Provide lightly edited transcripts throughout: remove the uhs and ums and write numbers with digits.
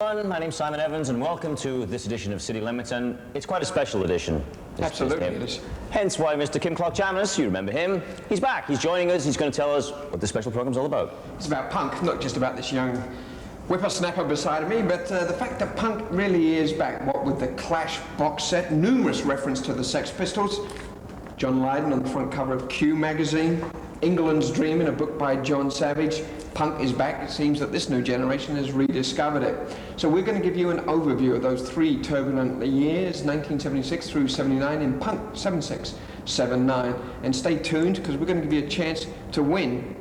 My name's Simon Evans, and welcome to this edition of City Limits, and it's quite a special edition. Absolutely it is. Hence why Mr. Kim Clark-Janice, you remember him, he's back, he's joining us, he's going to tell us what this special program's all about. It's about punk, not just about this young whippersnapper beside me, but the fact that punk really is back, what with the Clash box set, numerous reference to the Sex Pistols, John Lydon on the front cover of Q magazine, England's Dream in a book by John Savage. Punk is back. It seems that this new generation has rediscovered it. So we're going to give you an overview of those three turbulent years, 1976 through 79 in Punk 76, 79. And stay tuned, because we're going to give you a chance to win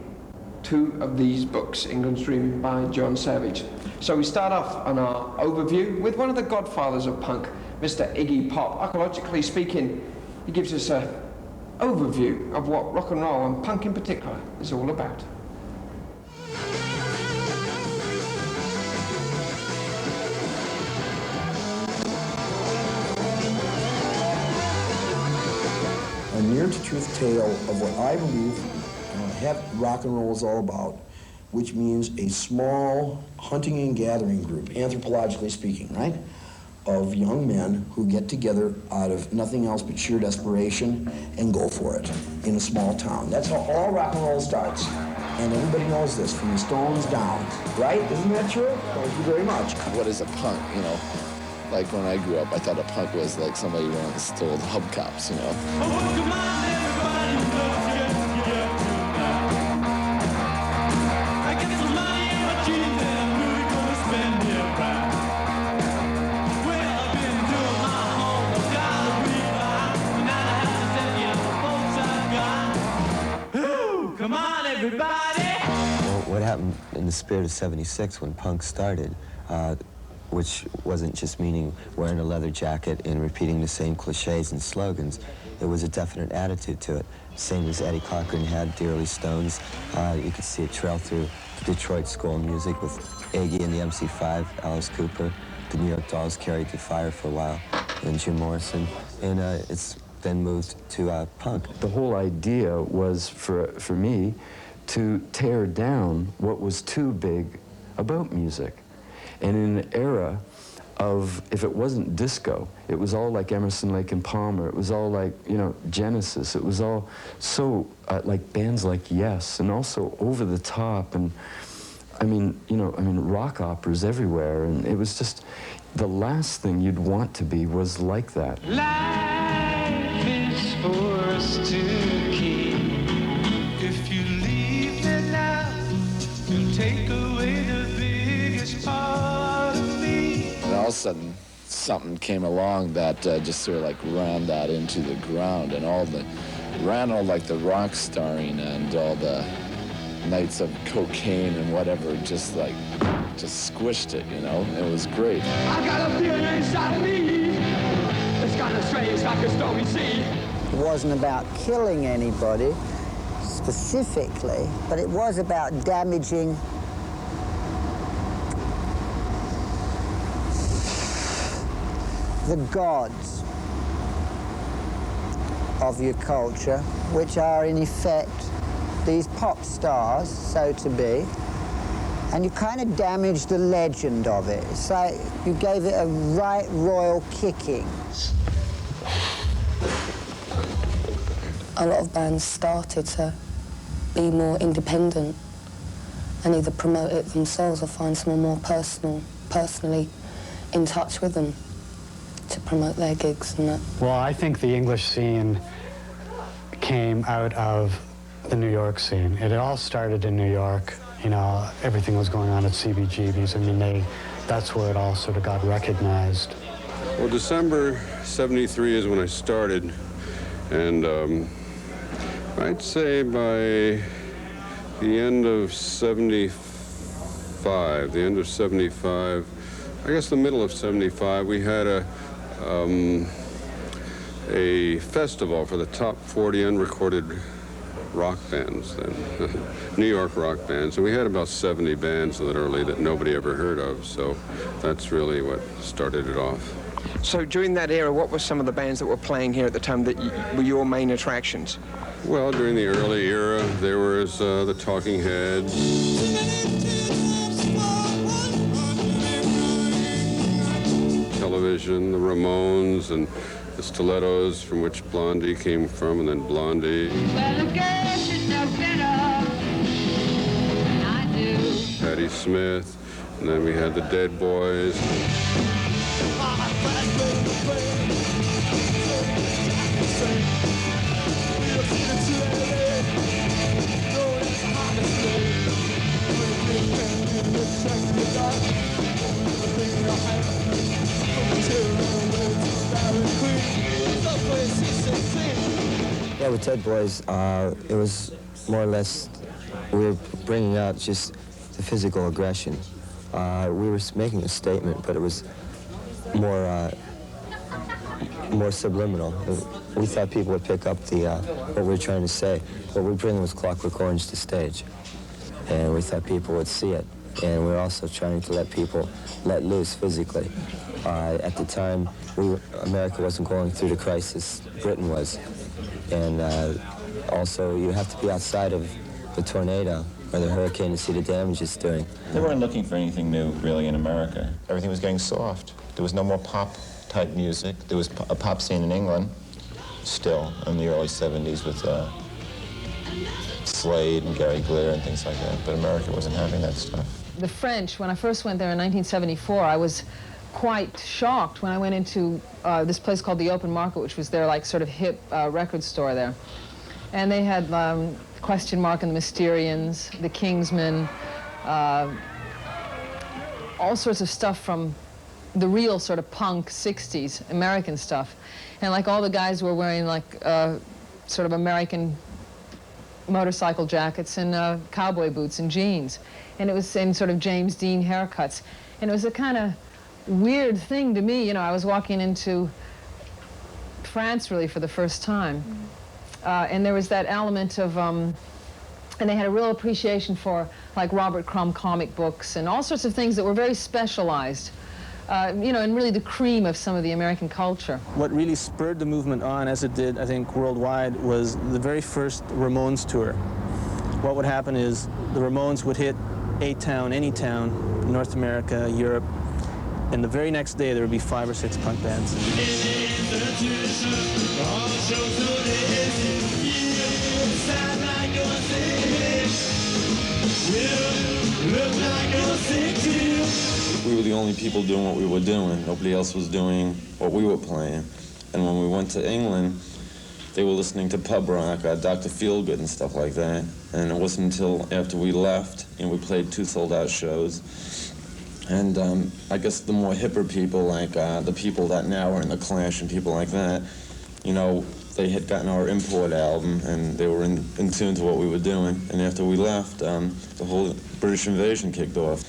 two of these books, England's Dream by John Savage. So we start off on our overview with one of the godfathers of punk, Mr. Iggy Pop. Archaeologically speaking, he gives us an overview of what rock and roll, and punk in particular, is all about. A near-to-truth tale of what I believe rock and roll is all about, which means a small hunting and gathering group, anthropologically speaking, right, of young men who get together out of nothing else but sheer desperation and go for it in a small town. That's how all rock and roll starts. And everybody knows this, from the Stones down, right? Isn't that true? Thank you very much. What is a punk, you know? Like when I grew up, I thought a punk was like somebody who once stole the hubcaps, you know? Come on, everybody! Well, what happened in the spirit of '76 when punk started, which wasn't just meaning wearing a leather jacket and repeating the same cliches and slogans. It was a definite attitude to it. Same as Eddie Cochran had, the early Stones. You could see it trail through the Detroit School of Music with Iggy and the MC5, Alice Cooper. The New York Dolls carried the fire for a while, and Jim Morrison. And it's then moved to punk. The whole idea was, for me, to tear down what was too big about music. And in an era of, if it wasn't disco, it was all like Emerson, Lake and Palmer. It was all like, you know, Genesis. It was all so like bands like Yes, and also over the top. And I mean, you know, rock operas everywhere. And it was just, the last thing you'd want to be was like that. Life is for us to keep. If you leave it now, you'll take away the biggest part of me. And all of a sudden, something came along that just sort of like ran that into the ground, and ran all like the rock starring and all the nights of cocaine and whatever, just squished it, you know? It was great. I got a feeling inside of me. It's kind of strange, like a stormy sea. It wasn't about killing anybody specifically, but it was about damaging the gods of your culture, which are in effect these pop stars, so to be, and you kind of damaged the legend of it. It's like you gave it a right royal kicking. A lot of bands started to be more independent and either promote it themselves or find someone more personally in touch with them to promote their gigs and that. Well, I think the English scene came out of the New York scene. It all started in New York. You know, everything was going on at CBGB's. I mean, that's where it all sort of got recognized. Well, December '73 is when I started, and I'd say by the end of '75, I guess the middle of '75, we had a festival for the top 40 unrecorded rock bands, then, New York rock bands, and we had about 70 bands literally that nobody ever heard of, so that's really what started it off. So during that era, what were some of the bands that were playing here at the time that were your main attractions? Well, during the early era, there was the Talking Heads. Television, the Ramones, and the Stilettos, from which Blondie came from, and then Blondie. Well, a girl should know better than I do. Patti Smith, and then we had the Dead Boys. Yeah, with Dead Boys, it was more or less, we were bringing out just the physical aggression. We were making a statement, but it was more subliminal. We thought people would pick up what we were trying to say. What we were bringing was Clockwork Orange to stage, and we thought people would see it. And we were also trying to let people let loose physically. At the time, America wasn't going through the crisis Britain was. And also, you have to be outside of the tornado or the hurricane to see the damage it's doing. They weren't looking for anything new, really, in America. Everything was getting soft. There was no more pop-type music. There was a pop scene in England, still, in the early 70s with Slade and Gary Glitter and things like that. But America wasn't having that stuff. The French, when I first went there in 1974, I was quite shocked when I went into this place called the Open Market, which was their like sort of hip record store there. And they had Question Mark and the Mysterians, the Kingsmen, all sorts of stuff from the real sort of punk 60s American stuff. And like all the guys were wearing like sort of American motorcycle jackets and cowboy boots and jeans. And it was in sort of James Dean haircuts. And it was a kind of weird thing to me. You know, I was walking into France really for the first time. And there was that element of, and they had a real appreciation for like Robert Crumb comic books and all sorts of things that were very specialized. You know, and really the cream of some of the American culture. What really spurred the movement on, as it did, I think, worldwide, was the very first Ramones tour. What would happen is the Ramones would hit a town, any town, North America, Europe, and the very next day there would be 5 or 6 punk bands. We were the only people doing what we were doing. Nobody else was doing what we were playing. And when we went to England, they were listening to pub rock, Dr. Feelgood and stuff like that. And it wasn't until after we left, and we played 2 sold-out shows. And I guess the more hipper people, like the people that now are in the Clash and people like that, you know, they had gotten our import album and they were in tune to what we were doing. And after we left, the whole British invasion kicked off.